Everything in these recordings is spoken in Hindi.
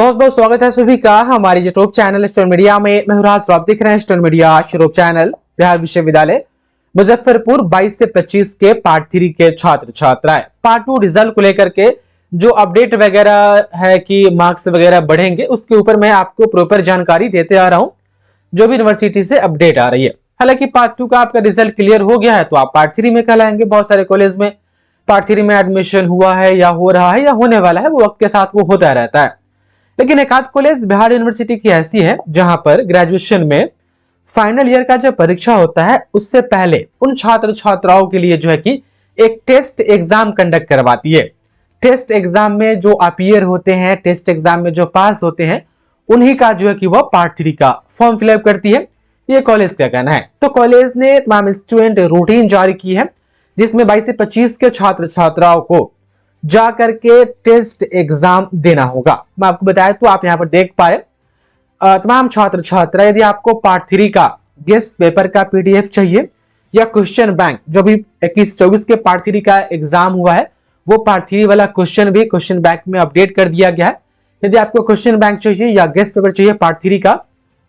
बहुत बहुत स्वागत है सभी का हमारे यूट्यूब चैनल स्टूडेंट मीडिया में। मैं राज, आप देख रहे हैं student media YouTube channel. Bihar विश्वविद्यालय मुजफ्फरपुर 22 से 25 के पार्ट 3 के छात्र छात्राएं पार्ट 2 रिजल्ट को लेकर के जो अपडेट वगैरह है कि मार्क्स वगैरह बढ़ेंगे, उसके ऊपर मैं आपको प्रॉपर जानकारी देते आ रहा हूं जो भी यूनिवर्सिटी से अपडेट आ रही है। हालांकि पार्ट 2 का आपका रिजल्ट क्लियर हो गया है तो आप पार्ट 3 में कहलाएंगे। बहुत सारे कॉलेज में पार्ट 3 में एडमिशन हुआ है या हो रहा है या होने वाला है, वो वक्त के साथ वो होता रहता है। लेकिन एक आध कॉलेज बिहार यूनिवर्सिटी की ऐसी है जहां पर ग्रेजुएशन में फाइनल ईयर का जो परीक्षा होता है उससे पहले उन छात्र छात्राओं के लिए जो है कि एक टेस्ट एग्जाम कंडक्ट करवाती है। टेस्ट एग्जाम में जो अपीयर होते हैं, टेस्ट एग्जाम में जो पास होते हैं, उन्हीं का जो है कि वह पार्ट 3 का फॉर्म फिलअप करती है। ये कॉलेज का कहना है। तो कॉलेज ने तमाम स्टूडेंट रूटीन जारी की है जिसमें 22 से 25 के छात्र छात्राओं को जा करके टेस्ट एग्जाम देना होगा। मैं आपको बताया तो आप यहां पर देख पाए तमाम छात्र छात्रा, यदि आपको पार्ट 3 का गेस्ट पेपर का पीडीएफ चाहिए या क्वेश्चन बैंक, जो भी 21-24 के पार्ट 3 का एग्जाम हुआ है वो पार्ट 3 वाला क्वेश्चन भी क्वेश्चन बैंक में अपडेट कर दिया गया है। यदि आपको क्वेश्चन बैंक चाहिए या गेस्ट पेपर चाहिए पार्ट 3 का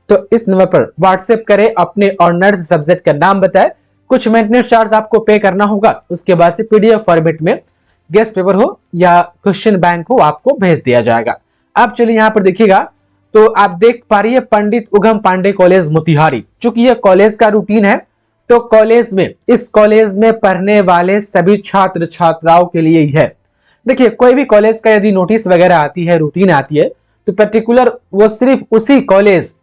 तो इस नंबर पर व्हाट्सएप करें, अपने ऑनर्स सब्जेक्ट का नाम बताए, कुछ मेंटेनेंस चार्ज आपको पे करना होगा, उसके बाद से पीडीएफ फॉर्मेट में गेस्ट पेपर हो या क्वेश्चन बैंक हो आपको भेज दिया जाएगा। अब चलिए यहां पर देखिएगा तो आप देख पा रही है पंडित उगम पांडे कॉलेज मोतिहारी। चूंकि यह कॉलेज का रूटीन है तो इस कॉलेज में पढ़ने वाले सभी छात्र छात्राओं के लिए ही है। देखिए, कोई भी कॉलेज का यदि नोटिस वगैरह आती है, रूटीन आती है, तो पर्टिकुलर वो सिर्फ उसी कॉलेज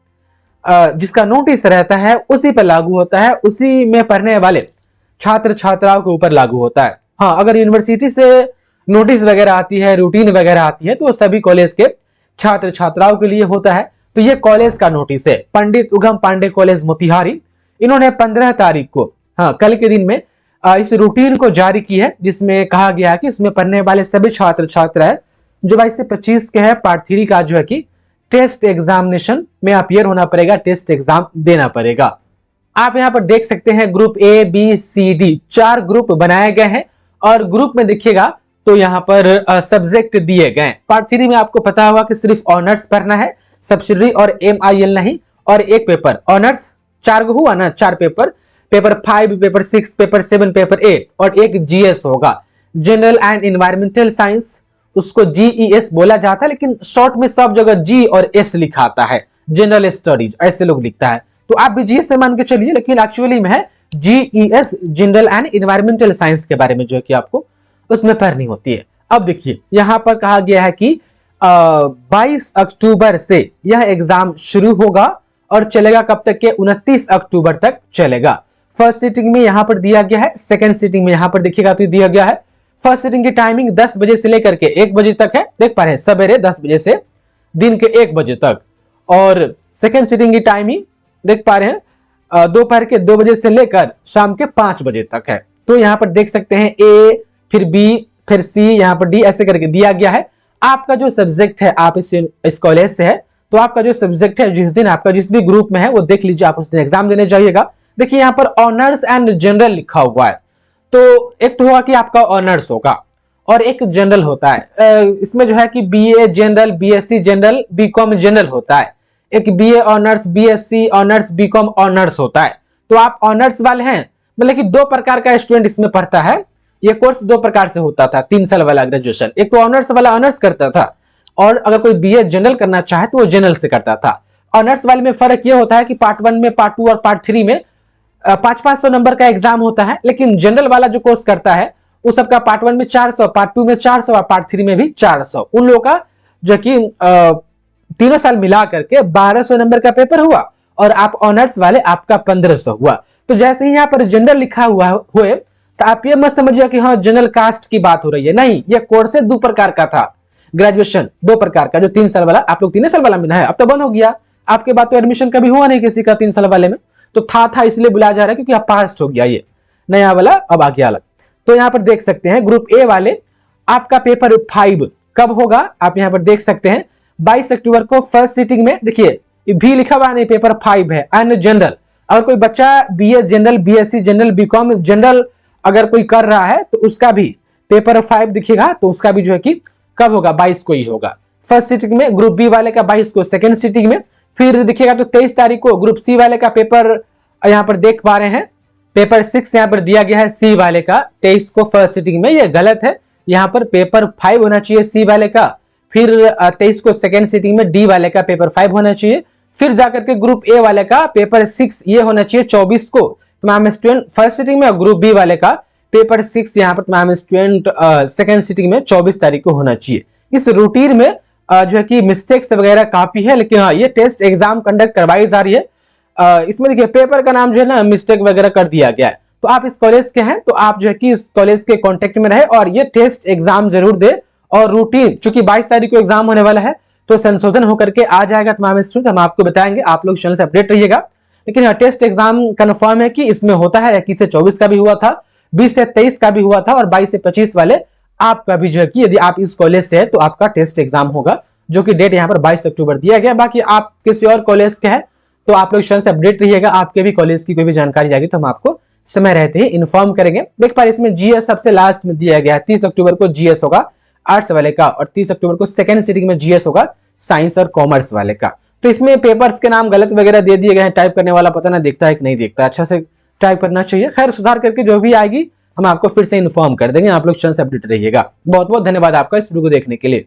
जिसका नोटिस रहता है उसी पर लागू होता है, उसी में पढ़ने वाले छात्र छात्राओं के ऊपर लागू होता है। हाँ, अगर यूनिवर्सिटी से नोटिस वगैरह आती है, रूटीन वगैरह आती है, तो वो सभी कॉलेज के छात्र छात्राओं के लिए होता है। तो ये कॉलेज का नोटिस है, पंडित उगम पांडे कॉलेज मोतिहारी। इन्होंने 15 तारीख को, हाँ कल के दिन में इस रूटीन को जारी की है जिसमें कहा गया है कि इसमें पढ़ने वाले सभी छात्र छात्राएं जो 22 से 25 के हैं पार्ट 3 का जो है कि टेस्ट एग्जामिनेशन में अपीयर होना पड़ेगा, टेस्ट एग्जाम देना पड़ेगा। आप यहां पर देख सकते हैं group A B C D 4 group बनाए गए हैं और ग्रुप में देखिएगा तो यहां पर सब्जेक्ट दिए गए। पार्ट 3 में आपको पता होगा कि सिर्फ ऑनर्स पढ़ना है, सब्सिडरी और MIL नहीं, और एक पेपर ऑनर्स 4 को हुआ ना, 4 पेपर 5, पेपर 6, पेपर 7, पेपर 8 और एक GS होगा, जनरल एंड एनवायरमेंटल साइंस। उसको GES बोला जाता है लेकिन शॉर्ट में सब जगह G और S लिखा आता है, जनरल स्टडीज ऐसे लोग लिखता है, तो आप भी GS से मान के चलिए, लेकिन एक्चुअली में है GES, general and environmental science के बारे में जो है कि आपको उसमें पढ़नी होती है। अब देखिए यहां पर कहा गया है कि 22 अक्टूबर से यह एग्जाम शुरू होगा और चलेगा कब तक के 29 अक्टूबर तक चलेगा। फर्स्ट सीटिंग में यहां पर दिया गया है, सेकंड सीटिंग में यहां पर देखिएगा तो दिया गया है। फर्स्ट सीटिंग की टाइमिंग 10 बजे से लेकर के 1 बजे तक है, देख पा रहे हैं, सवेरे 10 बजे से दिन के 1 बजे तक। और सेकंड सीटिंग की टाइमिंग देख पा रहे हैं दोपहर के 2 बजे से लेकर शाम के 5 बजे तक है। तो यहां पर देख सकते हैं A, फिर B, फिर C, यहां पर D ऐसे करके दिया गया है। आपका जो सब्जेक्ट है, आप इस कॉलेज से है तो आपका जो सब्जेक्ट है, जिस दिन आपका जिस भी ग्रुप में है वो देख लीजिए, आप उस दिन एग्जाम देने जाइएगा। देखिए यहां पर ऑनर्स एंड जनरल लिखा हुआ है, तो एक तो होगा कि आपका ऑनर्स होगा और एक जनरल होता है। इसमें जो है कि BA general, BSc general, BCom general होता है, एक BA honours, BSc honours, BCom honours होता है। तो आप ऑनर्स वाले हैं, मतलब कि 2 प्रकार का स्टूडेंट इसमें पढ़ता है। ये कोर्स 2 प्रकार से होता था, 3 साल वाला ग्रेजुएशन। एक तो ऑनर्स वाला ऑनर्स करता था और अगर कोई BA जनरल करना चाहे तो वो जनरल से करता था। ऑनर्स वाले में फर्क ये होता है कि पार्ट 1 में, पार्ट 2 और पार्ट 3 में 500-500 नंबर का एग्जाम होता है, लेकिन जनरल वाला जो कोर्स करता है वो सबका पार्ट 1 में 400, पार्ट 2 में 400 और पार्ट 3 में भी 400। उन लोगों का जो कि 3 साल मिला करके 1200 नंबर का पेपर हुआ और आप ऑनर्स वाले आपका 1500 हुआ। तो जैसे ही यहाँ पर जनरल लिखा हुआ हुए तो आप ये मत समझिए कि हाँ जनरल कास्ट की बात हो रही है, नहीं, ये कोर्स 2 प्रकार का था। ग्रेजुएशन 2 प्रकार का, जो 3 साल वाला, आप लोग 3 साल वाला में है, अब तो बंद हो गया। आपके बाद तो एडमिशन कभी हुआ नहीं किसी का 3 साल वाले में, तो था इसलिए बुलाया जा रहा है क्योंकि आप पास हो गया, ये नया वाला अब आ गया अलग। तो यहाँ पर देख सकते हैं ग्रुप ए वाले आपका पेपर 5 कब होगा, आप यहाँ पर देख सकते हैं 22 अक्टूबर को फर्स्ट सीटिंग में। देखिए भी लिखा हुआ नहीं, पेपर 5 है एंड जनरल। अगर कोई बच्चा BA general, BSc general, BCom general अगर कोई कर रहा है तो उसका भी पेपर 5 दिखेगा, तो उसका भी जो है कि कब होगा, 22 को ही होगा। फर्स्ट सिटिंग में, ग्रुप बी वाले का 22 को सेकंड सिटिंग में। फिर देखिएगा तो 23 तारीख को ग्रुप सी वाले का पेपर यहाँ पर देख पा रहे हैं, पेपर 6 यहाँ पर दिया गया है सी वाले का 23 को फर्स्ट सिटिंग में, ये गलत है। यहाँ पर पेपर 5 होना चाहिए सी वाले का। फिर 23 को सेकंड सिटिंग में डी वाले का पेपर 5 होना चाहिए। फिर जाकर के ग्रुप ए वाले का पेपर 6 ये होना चाहिए 24 को तमाम स्टूडेंट फर्स्ट सिटिंग में, और ग्रुप बी वाले का पेपर 6 यहाँ पर तमाम स्टूडेंट सेकंड सिटिंग में 24 तारीख को होना चाहिए। इस रूटीन में जो है कि मिस्टेक्स वगैरह काफी है, लेकिन हाँ ये टेस्ट एग्जाम कंडक्ट करवाई जा रही है। इसमें देखिए पेपर का नाम जो है ना मिस्टेक वगैरह कर दिया गया है। तो आप इस कॉलेज के हैं तो आप जो है कि इस कॉलेज के कांटेक्ट में रहे और ये टेस्ट एग्जाम जरूर दे। और रूटीन चूंकि 22 तारीख को एग्जाम होने वाला है तो संशोधन होकर के आ जाएगा तमाम स्टूडेंट, हम आपको बताएंगे, आप लोग चैनल से अपडेट रहिएगा। लेकिन हाँ टेस्ट एग्जाम कंफर्म है कि इसमें होता है। 21 से 24 का भी हुआ था, 20 से 23 का भी हुआ था, और 22 से 25 वाले आपका भी जो है कि यदि आप इस कॉलेज से है तो आपका टेस्ट एग्जाम होगा, जो कि डेट यहाँ पर 22 अक्टूबर दिया गया। बाकी आप किसी और कॉलेज के हैं तो आप लोग चैनल से अपडेट रहिएगा। आपके भी कॉलेज की कोई भी जानकारी आएगी तो हम आपको समय रहते ही इन्फॉर्म करेंगे। देख पा रहे इसमें जीएस सबसे लास्ट में दिया गया है। 30 अक्टूबर को जीएस होगा आर्ट्स वाले का, और 30 अक्टूबर को सेकंड सिटिंग में जीएस होगा साइंस और कॉमर्स वाले का। तो इसमें पेपर्स के नाम गलत वगैरह दे दिए गए हैं, टाइप करने वाला पता ना देखता है कि नहीं देखता, अच्छा से टाइप करना चाहिए। खैर सुधार करके जो भी आएगी हम आपको फिर से इन्फॉर्म कर देंगे। आप लोग चैनल से अपडेट रहिएगा। बहुत बहुत धन्यवाद आपका इस वीडियो को देखने के लिए।